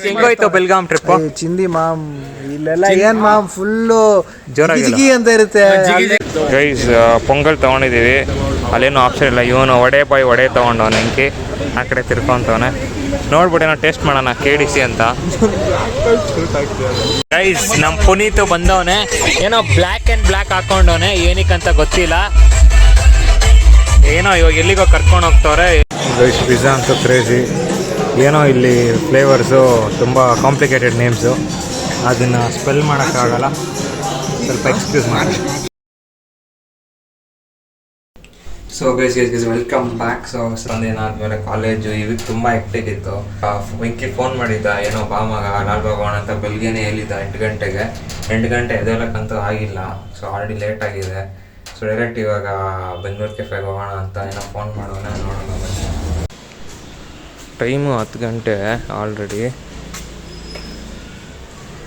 ಹೆಂಗೋಯ್ತು Belgaum trip? ಚಿಂದಿ ma'am ಇಲ್ಲೆಲ್ಲ ಏನ್ ಮಾಮ್ ಫುಲ್ಲು ಜಿಗಿ ಅಂತ ಇರುತ್ತೆ. ಗೈಸ್ ಪೊಂಗಲ್ ತೊಗೊಂಡಿದ್ದೀವಿ, ಅಲ್ಲೇನೋ ಆಪ್ಷನ್ ಇಲ್ಲ. ಇವನು ವಡೆ ತೊಗೊಂಡವನು ಹೆಂಕಿ ಆ ಕಡೆ ತಿರ್ಕೊಂತವನೆ. ನೋಡ್ಬಿಟ್ಟು ಏನೋ ಟೇಸ್ಟ್ ಮಾಡೋಣ KDC ಅಂತ. ಗೈಸ್ ನಮ್ಮ ಪುನೀತು ಬಂದವನೆ, ಏನೋ ಬ್ಲ್ಯಾಕ್ ಹಾಕೊಂಡವನೆ, ಏನಕ್ಕಂತ ಗೊತ್ತಿಲ್ಲ. ಏನೋ ಇವಾಗ ಎಲ್ಲಿಗೋ ಕರ್ಕೊಂಡು ಹೋಗ್ತವ್ರೆ. ಗೈಸ್ ಪಿಜ್ಜಾ ಅಂತೂ ಕ್ರೇಜಿ. ಏನೋ ಇಲ್ಲಿ ಫ್ಲೇವರ್ಸು ತುಂಬ ಕಾಂಪ್ಲಿಕೇಟೆಡ್ ನೇಮ್ಸು, ಅದನ್ನು ಸ್ಪೆಲ್ ಮಾಡೋಕ್ಕಾಗಲ್ಲ, ಸ್ವಲ್ಪ ಎಕ್ಸ್ಕ್ಯೂಸ್ ಮಾಡಿ. So guys welcome back. So ಸಂದೇನಾದ್ಮೇಲೆ ಕಾಲೇಜು ಇವತ್ತು ತುಂಬ ಹೆಕ್ಟಿಕ್ ಇತ್ತು. ವೆಂಕಿ ಫೋನ್ ಮಾಡಿದ್ದ, ಏನೋ ಬಾ ಮಗ ಲಾಲ್ಬಾಗ್ ಹೋಗೋಣ ಅಂತ. ಬೆಳಗ್ಗೆನೇ ಹೇಳಿದ್ದ 8 ಗಂಟೆಗೆ. 8 ಗಂಟೆ ಎದ್ದೇಳಕ್ಕಂತೂ ಆಗಿಲ್ಲ. ಸೊ ಆಲ್ರೆಡಿ ಲೇಟ್ ಆಗಿದೆ. ಸೊ ಡೈರೆಕ್ಟ್ ಇವಾಗ ಬೆಂಗಳೂರು ಕೆಫೆಗೆ ಹೋಗೋಣ ಅಂತ ಏನೋ ಫೋನ್ ಮಾಡೋಣ, ನೋಡೋಣ ಬನ್ನಿ. ಟೈಮು 10 ಗಂಟೆ ಆಲ್ರೆಡಿ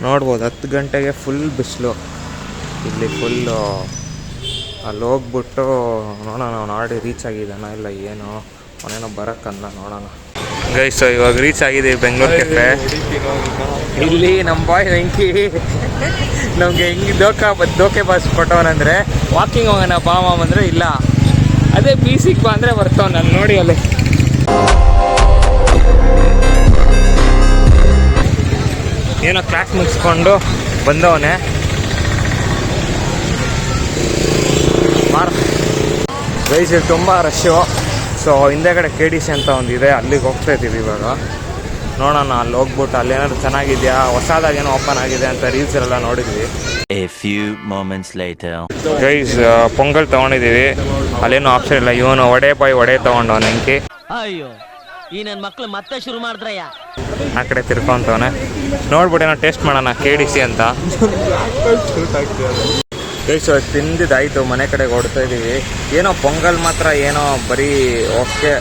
ನೋಡ್ಬೋದು. 10 ಗಂಟೆಗೆ ಫುಲ್ ಬಿಸಿಲು ಇಲ್ಲಿ, ಫುಲ್ಲು. ಅಲ್ಲಿ ಹೋಗ್ಬಿಟ್ಟು ನೋಡೋಣ ಅವ್ನು ಆಲ್ರೆಡಿ ರೀಚ್ ಆಗಿದ್ದಾನ ಇಲ್ಲ ಏನೋ, ಅವನೇನೋ ಬರೋಕ್ಕಂದ ನೋಡೋಣ. ಗೈಸ್ ಇವಾಗ ರೀಚ್ ಆಗಿದ್ದೀವಿ ಬೆಂಗಳೂರು ಕೆಫೆ. ಇಲ್ಲಿ ನಮ್ಮ ಬಾಯ್ ವೆಂಕಿ ನಮಗೆ ಹೆಂಗೆ ದೋಕೆ ಬಸ್ ಕೊಟ್ಟವನಂದರೆ ವಾಕಿಂಗ್ ಹೋಗೋಣ ಬಾ ಮಾಮ್ ಅಂದರೆ ಇಲ್ಲ, ಅದೇ ಬೀಸಿಗೆ ಬಾ ಅಂದರೆ ಬರ್ತಾವ. ನಾನು ನೋಡಿ ಅಲ್ಲಿ ಏನೋ ಕ್ಲಾಸ್ ಮುಗಿಸ್ಕೊಂಡು ಬಂದವನೇ. ಗೈಸ್ ಇಲ್ಲಿ ತುಂಬ ರಶ್ಶು. ಸೊ ಹಿಂದೆಗಡೆ KDC ಅಂತ ಒಂದಿದೆ, ಅಲ್ಲಿಗೆ ಹೋಗ್ತಾ ಇದ್ದೀವಿ ಇವಾಗ. ನೋಡೋಣ ಅಲ್ಲಿ ಹೋಗ್ಬಿಟ್ಟು ಅಲ್ಲೇನಾದ್ರು ಚೆನ್ನಾಗಿದೆಯಾ, ಹೊಸದಾಗಿ ಏನೋ ಓಪನ್ ಆಗಿದೆ ಅಂತ ರೀಲ್ಸಲ್ಲೆಲ್ಲ ನೋಡಿದ್ವಿ. ಗೈಸ್ ಪೊಂಗಲ್ ತೊಗೊಂಡಿದ್ದೀವಿ, ಅಲ್ಲೇನೋ ಆಪ್ಷನ್ ಇಲ್ಲ. ಇವನು ವಡೆ ತೊಗೊಂಡವನು ಹೆಂಕಿ. ಅಯ್ಯೋ ಈ ನನ್ನ ಮಕ್ಳು ಮತ್ತೆ ಶುರು ಮಾಡಿದ್ರಯ್ಯ. ಆ ಕಡೆ ತಿರ್ಕೊಂತವನೆ. ನೋಡ್ಬಿಟ್ಟು ಏನೋ ಟೇಸ್ಟ್ ಮಾಡೋಣ KDC ಅಂತ. ಗೈಸ್ ತಿಂದಿದ್ದಾಯಿತು, ಮನೆ ಕಡೆಗೆ ಹೊಡ್ತಾ ಇದ್ದೀವಿ. ಏನೋ ಪೊಂಗಲ್ ಮಾತ್ರ ಏನೋ ಬರೀ ಓಕೆ,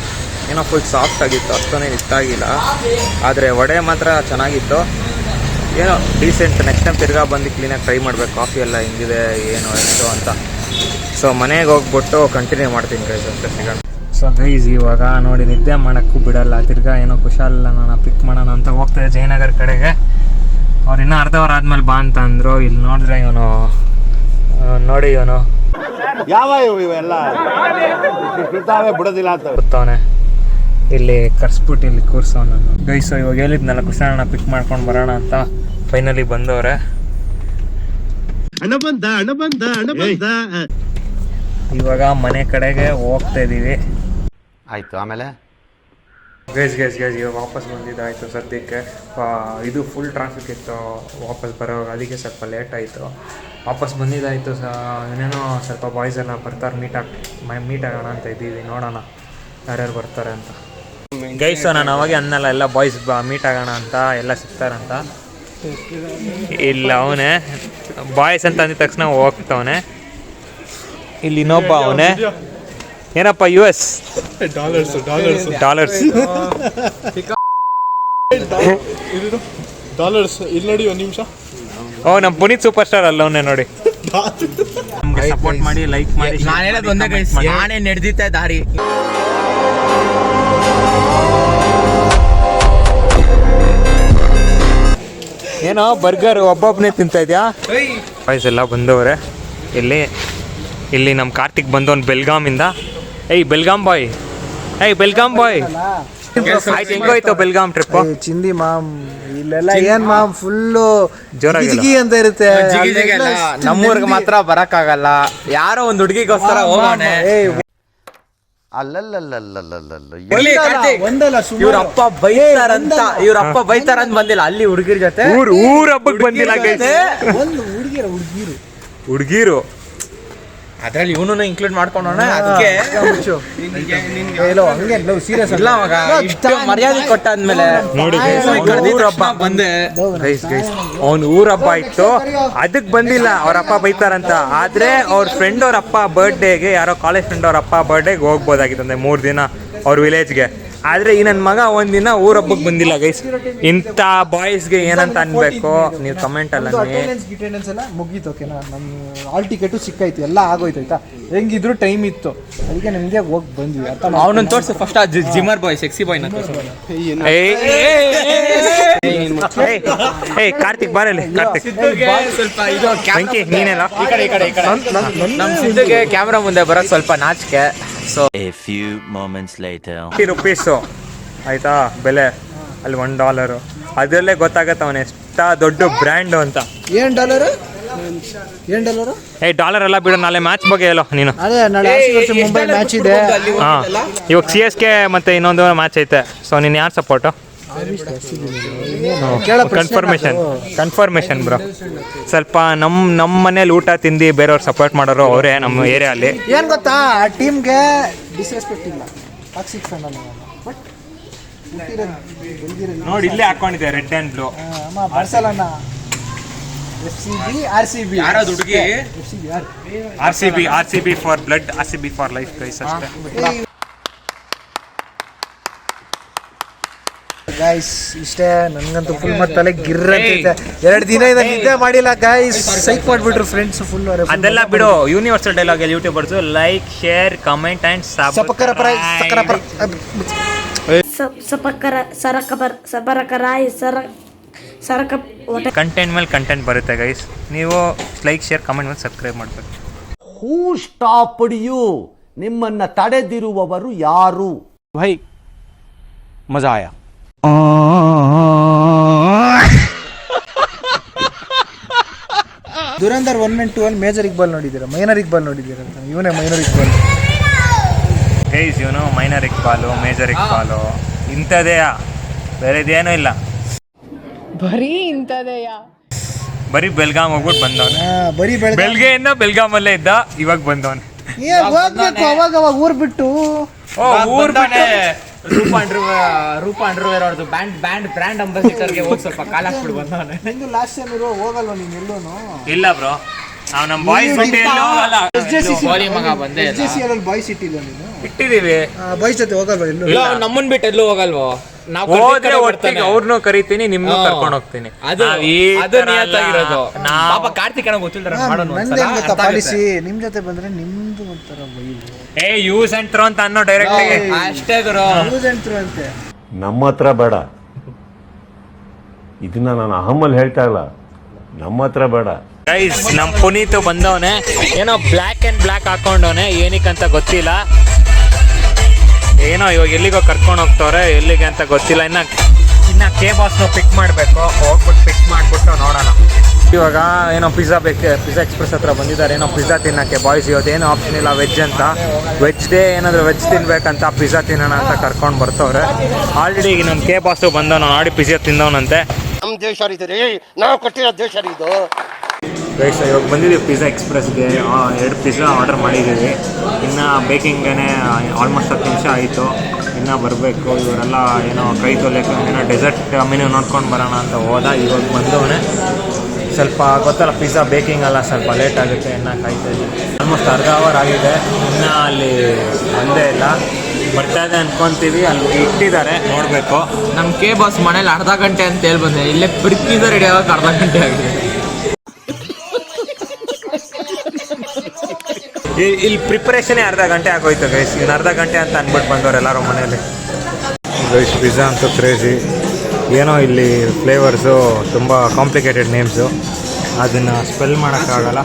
ಏನೋ ಫುಲ್ ಸಾಫ್ಟ್ ಆಗಿತ್ತು, ಅಷ್ಟೊಂದೇನು ಇಷ್ಟ ಆಗಿಲ್ಲ. ಆದರೆ ವಡೆ ಮಾತ್ರ ಚೆನ್ನಾಗಿತ್ತು, ಏನೋ ಡೀಸೆಂಟ್. ನೆಕ್ಸ್ಟ್ ಟೈಮ್ ತಿರ್ಗಾ ಬಂದು ಕ್ಲೀನಾಗಿ ಟ್ರೈ ಮಾಡಬೇಕು, ಕಾಫಿ ಎಲ್ಲ ಹಿಂಗಿದೆ ಏನೋ ಎಷ್ಟು ಅಂತ. ಸೊ ಮನೆಗೆ ಹೋಗ್ಬಿಟ್ಟು ಕಂಟಿನ್ಯೂ ಮಾಡ್ತೀನಿ ಗೈಸ್, ಅಷ್ಟೇ ಸಿಗೋಣ. ಸೊ ಗೈಸ್ ಇವಾಗ ನೋಡಿ ನಿದ್ದೆ ಮಾಡೋಕ್ಕೂ ಬಿಡಲ್ಲ, ತಿರ್ಗಾ ಏನೋ ಕುಶಾಲ ನಾನು ಪಿಕ್ ಮಾಡೋಣ ಅಂತ ಹೋಗ್ತಾಯಿದ್ದೆ ಜಯನಗರ ಕಡೆಗೆ. ಅವ್ರು ಇನ್ನೂ ಅರ್ಧ ಅವರ್ ಆದ್ಮೇಲೆ ಬಾ ಅಂತ ಅಂದರು. ಇಲ್ಲಿ ನೋಡಿದ್ರೆ ಇವನು ನೋಡಿ, ಇವನು ಯಾವ ಇವೆಲ್ಲ ಬಿಡೋದಿಲ್ಲ ಅಂತ ಬರ್ತಾವನೆ. ಇಲ್ಲಿ ಕರ್ಸ್ಬಿಟ್ಟು ಇಲ್ಲಿ ಕೂರ್ಸೋನು. ಗೈಸ್ ಇವಾಗ ಹೇಳಿದ್ನಲ್ಲ ಕುಶಾಲನ ಪಿಕ್ ಮಾಡ್ಕೊಂಡು ಬರೋಣ ಅಂತ, ಫೈನಲಿ ಬಂದವ್ರೆ. ಇವಾಗ ಮನೆ ಕಡೆಗೆ ಹೋಗ್ತಾ ಇದ್ದೀವಿ. ಆಯ್ತು ಆಮೇಲೆ ಗೈಸ್ ಇವಾಗ ವಾಪಸ್ ಬಂದಿದ್ದಾಯಿತು ಸದ್ಯಕ್ಕೆ. ಇದು ಫುಲ್ ಟ್ರಾಫಿಕ್ ಇತ್ತು ವಾಪಸ್ ಬರೋವಾಗ, ಅದಕ್ಕೆ ಸ್ವಲ್ಪ ಲೇಟ್ ಆಯಿತು. ವಾಪಸ್ ಬಂದಿದ್ದಾಯಿತು. ಏನೇನೋ ಸ್ವಲ್ಪ ಬಾಯ್ಸ್ ಎಲ್ಲ ಬರ್ತಾರೆ, ಮೀಟ್ ಆಗೋಣ ಅಂತ ಇದ್ದೀವಿ. ನೋಡೋಣ ಯಾರ್ಯಾರು ಬರ್ತಾರೆ ಅಂತ. ಗೈಸ್ ನಾನು ಅವಾಗೆ ಅನ್ನಲ್ಲ ಎಲ್ಲ ಬಾಯ್ಸ್ ಮೀಟ್ ಆಗೋಣ ಅಂತ, ಎಲ್ಲ ಸಿಗ್ತಾರಂತ. ಇಲ್ಲ ಅವನೇ ಬಾಯ್ಸ್ ಅಂತ ಅಂದಿದ ತಕ್ಷಣ ಹೋಗ್ತವನೆ. ಇಲ್ಲಿ ಇನ್ನೊಬ್ಬ ಅವನೇ, ಏನಪ್ಪ US ಡಾಲರ್ಸ್ ಇಲ್ಲಿ ನೋಡಿ ಒಂದು ನಿಮಿಷ. ಓ ನಮ್ಮ ಪುನೀತ್ ಸೂಪರ್ ಸ್ಟಾರ್ ಅಲ್ಲ ಅವನೇ ನೋಡಿ. ನಮ್ಗೆ ಸಪೋರ್ಟ್ ಮಾಡಿ, ಲೈಕ್ ಮಾಡಿ. ನಾನು ಹೇಳೋದು ಒಂದೇ ಗೈಸ್, ನಾನೇ ನಡೆದಿದ್ದೆ ದಾರಿ. ಏನೋ ಬರ್ಗರ್ ಒಬ್ಬೊಬ್ಬನೇ ತಿಂತಾ ಇದೆಯಾ? ಬಾಯ್ಸ್ ಎಲ್ಲ ಬಂದವ್ರೆ. ಇಲ್ಲಿ ನಮ್ಮ ಕಾರ್ತಿಕ್ ಬಂದವನು ಬೆಲ್ಗಾಮಿಂದ. ಬೆಲ್ಗಾಮ್ ಬಾಯ್. ಆಯ್ತು ಹೆಂಗೋಯ್ತು ಬೆಲ್ಗಾಮ್ ಟ್ರಿಪ್? ಚಿಂದಿ ಮಾಮ್ ಇಲ್ಲೆಲ್ಲ ಏನ್ ಮಾಮ್ ಫುಲ್ಲು ಜಿಗಿ ಅಂತ ಇರುತ್ತೆ. ನಮ್ಮೂರ್ಗೆ ಮಾತ್ರ ಬರಕ್ಕಾಗಲ್ಲ, ಯಾರೋ ಒಂದು ಹುಡುಗಿಗೋಸ್ಕರ ಹೋಗೋಣ. ಇವ್ರಪ್ಪ ಬೈತಾರಂತ ಬಂದಿಲ್ಲ, ಅಲ್ಲಿ ಹುಡುಗಿರ ಜೊತೆ ಊರ್ ಹಬ್ಬಕ್ಕೆ ಬಂದಿಲ್ಲ. ಹುಡುಗಿರು ಅದ್ರಲ್ಲಿ ಇವನು ಇನ್ಕ್ಲೂಡ್ ಮಾಡ್ಕೊಂಡೋಣ. ಅದಕ್ಕೆ ಇಲ್ಲ ಮಗ, ಇಷ್ಟು ಮರ್ಯಾದೆ ಕೊಟ್ಟಾದ್ಮೇಲೆ ನೋಡಿ ಬಂದೆ. ಅವ್ನು ಊರ ಹಬ್ಬ ಇತ್ತು, ಅದಕ್ಕೆ ಬಂದಿಲ್ಲ. ಅವ್ರ ಅಪ್ಪ ಬೈತಾರಂತ. ಆದ್ರೆ ಅವ್ರ ಫ್ರೆಂಡ್ ಅವ್ರ ಅಪ್ಪ ಬರ್ಡೇಗೆ, ಯಾರೋ ಕಾಲೇಜ್ ಫ್ರೆಂಡ್ ಅವ್ರ ಅಪ್ಪ ಬರ್ಡೇಗೆ ಹೋಗ್ಬೋದಾಗಿತ್ತು, 3 ದಿನ ಅವ್ರ ವಿಲೇಜ್ಗೆ. ಆದ್ರೆ ಈ ನನ್ನ ಮಗ ಒಂದಿನ ಊರ ಹಬ್ಬಕ್ಕೆ ಬಂದಿಲ್ಲ ಗೈಸ್. ಇಂಥ ಬಾಯ್ಸ್ಗೆ ಏನಂತ ಅನ್ಬೇಕು ನೀವು ಕಮೆಂಟ್ ಅಲ್ಲ. ಗಿಟೆಂಡೆನ್ಸ್ ಎಲ್ಲ ಮುಗೀತು. ಓಕೆನಾ, ನಮ್ಮ ಹಾಲ್ ಟಿಕೆಟು ಸಿಕ್ಕಾಯ್ತು, ಎಲ್ಲ ಆಗೋಯ್ತು ಆಯ್ತಾ. ಹೆಂಗಿದ್ರು ಟೈಮ್ ಇತ್ತು, ಅದಕ್ಕೆ ನಿಮಗೆ ಹೋಗಿ ಬಂದ್ವಿ. ಅವನನ್ನ ತೋರಿಸಿ ಫಸ್ಟ್ ಆ ಜಿಮ್ಮರ್ ಬಾಯ್, ಸೆಕ್ಸಿ ಬಾಯ್ ಕಾರ್ತಿಕ್ ಬಾರಲ್ಲಿ. ಕಾರ್ತಿಕ್ ಸ್ವಲ್ಪ ಇದು ವೆಂಕಿ ನೀನೆಲ್ಲ ಈ ಕಡೆ ನಮ್ಮ ಸಿದ್ದುಗೆ ಕ್ಯಾಮ್ರಾ ಮುಂದೆ ಬರೋದು ಸ್ವಲ್ಪ ನಾಚಿಕೆ. So A few moments later. ₹50 ಆಯ್ತಾ ಬೆಲೆ, ಅಲ್ಲಿ $1. ಅದರಲ್ಲೇ ಗೊತ್ತಾಗತ್ತೆ ಅವನು ಎಷ್ಟ ದೊಡ್ಡ ಬ್ರ್ಯಾಂಡ್ ಅಂತ. $1 ಡಾಲರ್ ಎಲ್ಲ ಬಿಡು, ನಾಳೆ ಮ್ಯಾಚ್ ಬಗ್ಗೆ ಹೇಳೋ ನೀನು. ಅದೇ ನಾಳೆ ಮುಂಬೈ ಮ್ಯಾಚ್ ಇದೆ. ಹಾಂ, ಇವಾಗ CSK ಮತ್ತೆ ಇನ್ನೊಂದು ಮ್ಯಾಚ್ ಐತೆ. ಸೊ ನೀನು ಯಾರು ಸಪೋರ್ಟು? Confirmation bro. ಸ್ವಲ್ಪ ನಮ್ಮ ಮನೇಲಿ ಊಟ ತಿಂದು ಬೇರೆಯವ್ರು ಸಪೋರ್ಟ್ ಮಾಡೋರು ಅವರೇ ನಮ್ಮ ಏರಿಯಾಲಿ. ಏನು ಗೊತ್ತಾ, ಆ ಟೀಮ್ಗೆ ಡಿಸ್ರೆಸ್ಪೆಕ್ಟ್ ಇಲ್ಲ. ಟಾಕ್ಸಿಕ್ ಫ್ಯಾನ್ ಅಲ್ಲ ಬಟ್ ನೋಡಿ ಇಲ್ಲೇ ಹಾಕೊಂಡಿದ್ದೆ red and blue. Barcelona, RCB ಯಾರಾದ್ರು ಹುಡುಗಿ RCB for blood, RCB for life guys ಅಷ್ಟೇ. ಗೈಸ್ ಇಷ್ಟೇ. ನನಗಂತೂ ಫುಲ್ ಮತ್ತೆ ತಲೆ ಗಿರ್ರ ಅಂತೈತೆ. 2 ದಿನ ನಿದ್ದೆ ಮಾಡಿಲ್ಲ ಗೈಸ್. ಸೈಕ್ ಮಾಡಿಬಿಟ್ರು ಫ್ರೆಂಡ್ಸ್ ಫುಲ್. ಅದೆಲ್ಲ ಬಿಡು, ಯೂನಿವರ್ಸಲ್ ಡೈಲಾಗ್ ಅಲ್ಲಿ YouTubers like, share, comment and content ಮೇಲೆ ಕಂಟೆಂಟ್ ಬರುತ್ತೆ ಗೈಸ್. ನೀವು ಲೈಕ್, ಶೇರ್, ಕಮೆಂಟ್ ಮೇಲೆ ಸಬ್ಸ್ಕ್ರೈಬ್ ಮಾಡಬೇಕು. ಹೂ ಸ್ಟಾಪ್ಡ್ ಯು? ನಿಮ್ಮನ್ನ ತಡೆದಿರುವವರು ಯಾರು? ಭೈ ಮಜಾ ಆಯಾ. ದುರಂಧರ್ 1 and 2 ಅಲ್ಲಿ ಮೇಜರ್ ಇಕ್ಬಾಲ್ ನೋಡಿದ್ದೀರಾ? ಮೈನರ್ ಇಕ್ಬಾಲ್ ನೋಡಿದ್ದೀರಾ? ಇವನೇ ಮೈನರ್ ಇಕ್ಬಾಲ್ ಗೈಸ್. ಇವನು ಮೈನರ್ ಇಕ್ಬಾಲು, ಮೇಜರ್ ಇಕ್ಬಾಲು ಇಂಥದೇಯಾ, ಬೇರೆದೇನೂ ಇಲ್ಲ. ಬರೀ ಬೆಲ್ಗಾಮ್ ಹೋಗ್ಬಿಟ್ಟು ಬಂದವನು. ಬರೀ ಬೆಲ್ಗೆಯಿಂದ ಬೆಲ್ಗಾಮಲ್ಲೇ ಇದ್ದ, ಇವಾಗ ಬಂದವನು. ಹೋಗ್ಬೇಕು ಅವಾಗ ಊರ್ ಬಿಟ್ಟು. ಊರ್ ಬಿಟ್ಟು ರೂಪ ಅಂಡರ್ವೇರ್ ಅವ್ರದ್ದು ಬ್ರ್ಯಾಂಡ್ ಅಂಬಾಸಿಡರ್ಗೆ ಹೋಗಿ ಸ್ವಲ್ಪ ಕಾಲ ಹಾಕ್ಬಿಟ್ಟು ಬಂದವನೆ. ನಿಂದು ಲಾಸ್ಟ್ ಟೈಮ್ ಹೋಗಲ್ವ ನೀನು ಎಲ್ಲೋನು? ಇಲ್ಲ ಬ್ರೋ, ನಾವು ನಮ್ಮ ಬಾಯ್ಸ್ ಬಿಟ್ಟು ಎಲ್ಲೂ ಹೋಗಲ್ಲ. ಮಗ ಬಂದೆ ಬಾಯ್ಸ್ ಇಟ್ಟಿಲ್ಲ ನೀನು? ಇಟ್ಟಿದೀವಿ. ಬಾಯ್ಸ್ ಜೊತೆ ಹೋಗಲ್ವ ಎಲ್ಲೂ? ನಮ್ಮನ್ ಬಿಟ್ಟು ಎಲ್ಲೂ ಹೋಗಲ್ವೋ. ನಾವು ಹೋದ್ರೆ ಒಟ್ಟಿಗೆ ಅವ್ರನ್ನೂ ಕರಿತೀನಿ, ನಿಮ್ನು ಕರ್ಕೊಂಡು ಹೋಗ್ತೀನಿ. ಅದು ನಿಯತ್ತಾಗಿರೋದು. ಪಾಪ ಕಾರ್ತಿಕ್ ಏನೋ ಗೊತ್ತಿಲ್ಲ ಮಾಡೋಣ. ನಂದೇನ್ ಗೊತ್ತಾ ಪಾಲಿಸಿ, ನಿಮ್ ಜೊತೆ ಬಂದ್ರೆ ನಿಮ್ದು ಒಂಥರ ಬೈಲು. ಯೂಸ್ ಅಂಡ್ ಥ್ರೋ ಅಂತ ಅನ್ನೋ ಡೈರೆಕ್ಟ್ ಅಷ್ಟೇ ಗುರು. ಯೂಸ್ ಅಂಡ್ ಥ್ರೋ ಅಂತೆ. ನಮ್ಮ ಹತ್ರ ಬೇಡ, ಇದನ್ನ ನಾನು ಅಹಮಲ್ ಹೇಳ್ತಾ ಇಲ್ಲ, ನಮ್ಮ ಹತ್ರ ಬೇಡ. ಗೈಸ್, ನಮ್ ಪುನೀತ್ ಬಂದವನೆ, ಏನೋ ಬ್ಲ್ಯಾಕ್ ಅಂಡ್ ಬ್ಲ್ಯಾಕ್ ಹಾಕೊಂಡವನೆ, ಏನಕ್ಕಂತ ಗೊತ್ತಿಲ್ಲ. ಏನೋ ಇವಾಗ ಎಲ್ಲಿಗೋ ಕರ್ಕೊಂಡು ಹೋಗ್ತವ್ರೆ, ಎಲ್ಲಿಗೆ ಅಂತ ಗೊತ್ತಿಲ್ಲ. ಇನ್ನ ಕೆ ಬಾಸ್ನ ಪಿಕ್ ಮಾಡಬೇಕು, ಹೋಗ್ಬಿಟ್ಟು ಪಿಕ್ ಮಾಡಿಬಿಟ್ಟು ನೋಡೋಣ. ಇವಾಗ ಏನೋ ಪಿಜ್ಜಾ ಎಕ್ಸ್ಪ್ರೆಸ್ ಹತ್ರ ಬಂದಿದ್ದಾರೆ, ಏನೋ ಪಿಜ್ಜಾ ತಿನ್ನೋಕ್ಕೆ ಬಾಯ್ಸ್. ಇವತ್ತೇನು ಆಪ್ಷನ್ ಇಲ್ಲ ವೆಜ್ ಅಂತ. ವೆಜ್ ಡೇ ಏನಾದರೂ ವೆಜ್ ತಿನ್ಬೇಕಂತ ಪಿಜ್ಜಾ ತಿನ್ನೋಣ ಅಂತ ಕರ್ಕೊಂಡು ಬರ್ತವ್ರೆ. ಆಲ್ರೆಡಿ ಈಗ ನಮ್ಮ ಕೆ ಬಾಸು ಬಂದವನು, ಆಡಿ ಪಿಜ್ಜಾ ತಿಂದವನಂತೆ. ನಮ್ಮ ದೇಶ ರೀ, ನಾವು ಕೊಟ್ಟಿರೋ ದೇಶ ಇದು. ಗೈಸ್, ಇವಾಗ ಬಂದಿದ್ದೀವಿ ಪಿಜ್ಜಾ ಎಕ್ಸ್ಪ್ರೆಸ್ಗೆ. 2 ಪಿಜ್ಜಾ ಆರ್ಡರ್ ಮಾಡಿದ್ದೀವಿ. ಇನ್ನು ಬೇಕಿಂಗೇ ಆಲ್ಮೋಸ್ಟ್ 10 ನಿಮಿಷ ಆಯಿತು, ಇನ್ನೂ ಬರಬೇಕು. ಇವರೆಲ್ಲ ಏನೋ ಕೈ ತೊಲೆಕ್ಕೆ ಏನೋ ಡೆಸರ್ಟ್ ಮೆನು ನೋಡ್ಕೊಂಡು ಬರೋಣ ಅಂತ ಹೋದ. ಇವಾಗ ಬಂದವನೇ. ಸ್ವಲ್ಪ ಗೊತ್ತಲ್ಲ, ಪಿಜ್ಜಾ ಬೇಕಿಂಗ್ ಅಲ್ಲ, ಸ್ವಲ್ಪ ಲೇಟ್ ಆಗುತ್ತೆ, ಇನ್ನೂ ಕಾಯ್ತಾ ಇದ್ದೀವಿ. ಆಲ್ಮೋಸ್ಟ್ ಅರ್ಧ ಅವರ್ ಆಗಿದೆ, ಇನ್ನೂ ಅಲ್ಲಿ ಬಂದೇ ಇಲ್ಲ. ಬರ್ತಾ ಇದೆ ಅನ್ಕೊಂತೀವಿ, ಅಲ್ಲಿ ಇಟ್ಟಿದ್ದಾರೆ, ನೋಡಬೇಕು. ನಮ್ಮ ಕೆ ಬಾಸ್ ಮನೇಲಿ ಅರ್ಧ ಗಂಟೆ ಅಂತ ಹೇಳಿ ಬಂದೆ, ಇಲ್ಲೇ ಪಿಜ್ಜಾ ರೆಡಿ ಆಗೋಕೆ ಅರ್ಧ ಗಂಟೆ ಆಗಿದೆ. ಇಲ್ಲಿ ಪ್ರಿಪ್ರೇಷನೇ ಅರ್ಧ ಗಂಟೆ ಆಗೋಯ್ತು ಗೈಸ್. ಇನ್ನು ಅರ್ಧ ಗಂಟೆ ಅಂತ ಅಂದ್ಬಿಟ್ಟು ಬಂದವ್ರು ಎಲ್ಲರೂ ಮನೇಲಿ. ಗೈಸ್, ಪಿಜ್ಜಾ ಅಂತೂ ಕ್ರೇಜಿ. ಏನೋ ಇಲ್ಲಿ ಫ್ಲೇವರ್ಸು ತುಂಬ ಕಾಂಪ್ಲಿಕೇಟೆಡ್ ನೇಮ್ಸು, ಅದನ್ನು ಸ್ಪೆಲ್ ಮಾಡೋಕ್ಕಾಗಲ್ಲ,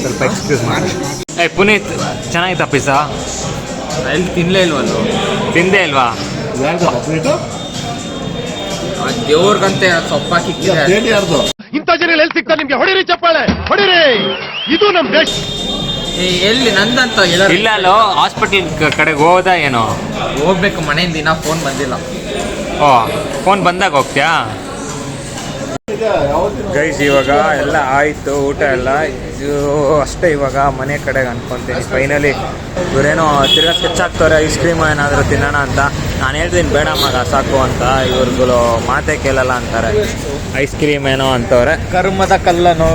ಸ್ವಲ್ಪ ಎಕ್ಸ್ಕ್ಯೂಸ್ ಮಾಡಿ. ಪುನೀತ್, ಚೆನ್ನಾಗಿತ್ತಾ ಪಿಜ್ಜಾ? ಎಲ್ಲಿ ತಿನ್ನಲೇ ಇಲ್ವಲ್ಲ? ತಿಂದೇ ಇಲ್ವಾ? ದೇವ್ರಿಗಂತೆ ಸೊಪ್ಪಾಕಿ ಇಂಥ ಜನ ಎಲ್ಲಿ ಸಿಗ್ತಾರೆ ನಿಮ್ಗೆ? ಹೊಡಿರಿ ಚಪ್ಪಾಳೆ, ಹೊಡಿರಿ. ಇದು ನಮ್ಮ ದೇಶ. ಎಲ್ಲಿ ನಂದಂತ ಇಲ್ಲ ಅಲ್ಲೋ, ಹಾಸ್ಪಿಟಲ್ ಕಡೆಗೆ ಹೋದ ಏನೋ ಹೋಗ್ಬೇಕು. ಮನೆಯಿಂದ ದಿನ ಫೋನ್ ಬಂದಿಲ್ಲ. ಓ, ಫೋನ್ ಬಂದಾಗ ಹೋಗ್ತೀಯಾ? ಗೈಸ್, ಇವಾಗ ಎಲ್ಲ ಆಯಿತು, ಊಟ ಎಲ್ಲ ಇದು ಅಷ್ಟೇ. ಇವಾಗ ಮನೆ ಕಡೆಗೆ ಅನ್ಕೊತೀನಿ ಫೈನಲಿ. ಇವರೇನೋ ತಿರ್ಗಾ ಸ್ಕೆಚ್ ಹಾಕ್ತವ್ರೆ, ಐಸ್ ಕ್ರೀಮ್ ಏನಾದರೂ ತಿನ್ನೋಣ ಅಂತ. ನಾನು ಹೇಳ್ತೀನಿ ಬೇಡ ಮಗ ಸಾಕು ಅಂತ. ಇವ್ರುಗಳು ಮಾತೇ ಕೇಳಲ್ಲ ಅಂತಾರೆ. ಐಸ್ ಕ್ರೀಮ್ ಏನೋ ಅಂತವ್ರೆ, ಕರ್ಮದ ಕಲ್ಲನು.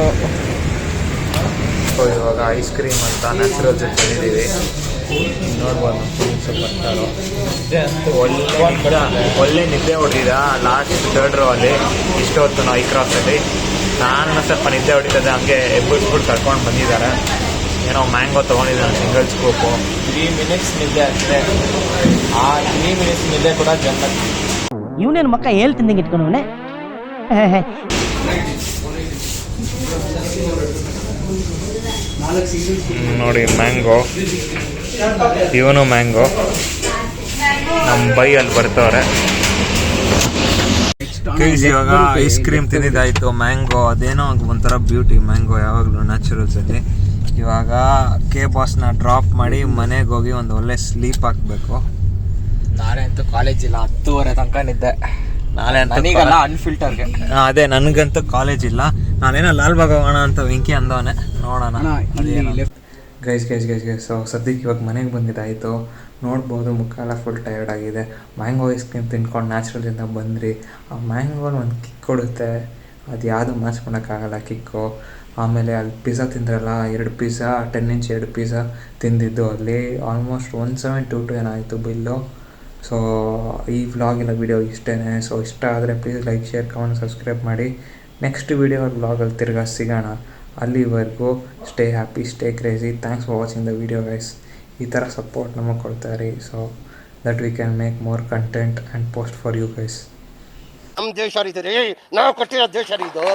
ಇವಾಗ ಐಸ್ ಕ್ರೀಮ್ ಅಂತ ನ್ಯಾಚುರಲ್ ತಂದಿದ್ದೀವಿ. ನೋಡ್ಬೋದು ಬರ್ತಾರೋ ಒಳ್ಳೆ ನಿದ್ದೆ ಹೊಡೆದಿದ ಲಾಸ್ಟ್ ಥರ್ಡ್ ರೋ ಅಲ್ಲಿ ಇಷ್ಟೊತ್ತು ನಾವು ಈ ಕ್ರಾಸಲ್ಲಿ. ನಾನು ಸ್ವಲ್ಪ ನಿದ್ದೆ ಹೊಡಿತದೆ, ಹಂಗೆ ಎಬ್ಬಿಸ್ಬಿಟ್ಟು ಕರ್ಕೊಂಡು ಬಂದಿದ್ದಾರೆ. ಏನೋ ಮ್ಯಾಂಗೋ ತೊಗೊಂಡಿದ್ದಾನೆ ಸಿಂಗಲ್ ಸ್ಕೂಪು. 3 ಮಿನಿಟ್ಸ್ ನಿದ್ದೆ ಅಷ್ಟೇ. ಆ 3 ಮಿನಿಟ್ಸ್ ನಿದ್ದೆ ಕೂಡ ಜನ್ಮ. ಇವನೇನು ಮಕ್ಕ ಹೇಳ್ತಿದ್ದಂಗೆ ಇಟ್ಕೊಂಡವನೇ. ನೋಡಿ ಮ್ಯಾಂಗೋ, ಇವನು ಮ್ಯಾಂಗೋ ನಮ್ಮ ಬೈಯಲ್ಲಿ ಬರ್ತವ್ರೆ. ಇವಾಗ ಐಸ್ ಕ್ರೀಮ್ ತಿಂದಿದ್ದಾಯ್ತು. ಮ್ಯಾಂಗೋ ಅದೇನೋ ಒಂಥರ ಬ್ಯೂಟಿ ಮ್ಯಾಂಗೋ ಯಾವಾಗಲೂ ನ್ಯಾಚುರಲ್ಸಲ್ಲಿ. ಇವಾಗ ಕೆ ಬಾಸ್ನ ಡ್ರಾಪ್ ಮಾಡಿ ಮನೆಗೆ ಹೋಗಿ ಒಂದು ಒಳ್ಳೆ ಸ್ಲೀಪ್ ಹಾಕಬೇಕು. ನಾಳೆ ಅಂತೂ ಕಾಲೇಜ್ ಇಲ್ಲ, 10:30 ತನಕ ನಿದ್ದೆ. ನಾಳೆ ನನಗಲ್ಲ ಅನ್ಫಿಲ್ಟರ್ಗೆ. ಅದೇ ನನಗಂತೂ ಕಾಲೇಜ್ ಇಲ್ಲ. ನಾನೇನೋ ಲಾಲ್ಬಾಗ್ ಹೋಗೋಣ ಅಂತ ವೆಂಕಿ ಅಂದವನೇ, ನೋಡೋಣ. ಗೈಸ್ ಸೊ ಸದ್ಯಕ್ಕೆ ಇವಾಗ ಮನೆಗೆ ಬಂದಿದ್ದಾಯಿತು. ನೋಡ್ಬೋದು ಮುಖ ಎಲ್ಲ ಫುಲ್ ಟಯರ್ಡ್ ಆಗಿದೆ. ಮ್ಯಾಂಗೋ ಐಸ್ ಕ್ರೀಮ್ ತಿನ್ಕೊಂಡು ನ್ಯಾಚುರಲಿಂದ ಬಂದ್ರಿ. ಆ ಮ್ಯಾಂಗೋನ ಒಂದು ಕಿಕ್ ಕೊಡುತ್ತೆ, ಅದು ಯಾವುದು ಮ್ಯಾಚ್ ಮಾಡೋಕ್ಕಾಗಲ್ಲ ಕಿಕ್ಕು. ಆಮೇಲೆ ಅಲ್ಲಿ ಪಿಜ್ಜಾ ತಿಂದ್ರಲ್ಲ, 2 ಪಿಜ್ಜಾ 10 ಇಂಚ್ 2 ಪಿಜ್ಜಾ ತಿಂದಿದ್ದು ಅಲ್ಲಿ ಆಲ್ಮೋಸ್ಟ್ 1,722 ಏನಾಯಿತು ಬಿಲ್ಲು. ಸೊ ಈ ವ್ಲಾಗಿನ ವಿಡಿಯೋ ಇಷ್ಟೇ. ಸೊ ಇಷ್ಟ ಆದರೆ please like, share, comment, subscribe ಮಾಡಿ. ನೆಕ್ಸ್ಟ್ ವಿಡಿಯೋ ವ್ಲಾಗಲ್ಲಿ ತಿರ್ಗಾ ಸಿಗೋಣ. ಅಲ್ಲಿವರೆಗೂ stay happy, stay crazy. Thanks for watching the video guys. ಈ ಥರ ಸಪೋರ್ಟ್ ನಮಗೆ ಕೊಡ್ತಾರೆ, so that we can make more content and post for you guys. ನಮ್ಮ ದೇಶ ರೀ, ನಾವು ಕೊಟ್ಟಿರೋ ದೇಶ ಇದು.